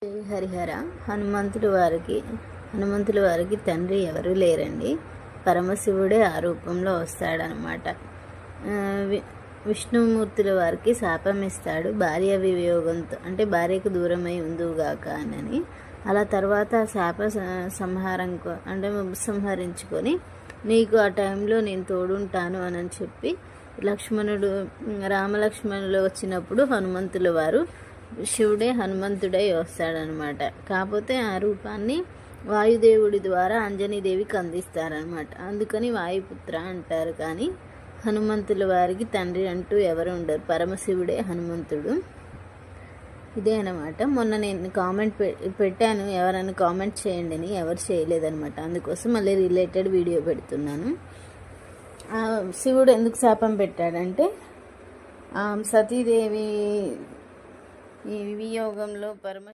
జై హరిహర. హనుమంతుల వారికి తండ్రి ఎవరు లేరండి. పరమశివుడే ఆ రూపంలో వస్తాడనమాట. విష్ణుమూర్తుల వారికి శాపం ఇస్తాడు, భార్య వియోగంతో, అంటే భార్యకు దూరమై ఉందువుగాక అని. అలా తర్వాత శాప సంహరించుకొని నీకు ఆ టైంలో నేను తోడుంటాను అని చెప్పి రామలక్ష్మణులు వచ్చినప్పుడు హనుమంతుల వారు శివుడే హనుమంతుడై వస్తాడనమాట. కాకపోతే ఆ రూపాన్ని వాయుదేవుడి ద్వారా అంజనీదేవికి అందిస్తారనమాట. అందుకని వాయుపుత్ర అంటారు. కానీ హనుమంతుల వారికి తండ్రి అంటూ ఎవరు ఉండరు, పరమశివుడే హనుమంతుడు. ఇదే అనమాట. మొన్న నేను కామెంట్ పెట్టాను, ఎవరైనా కామెంట్ చేయండి అని. ఎవరు చేయలేదనమాట. అందుకోసం మళ్ళీ రిలేటెడ్ వీడియో పెడుతున్నాను. శివుడు ఎందుకు శాపం పెట్టాడంటే సతీదేవి ఈ వియోగంలో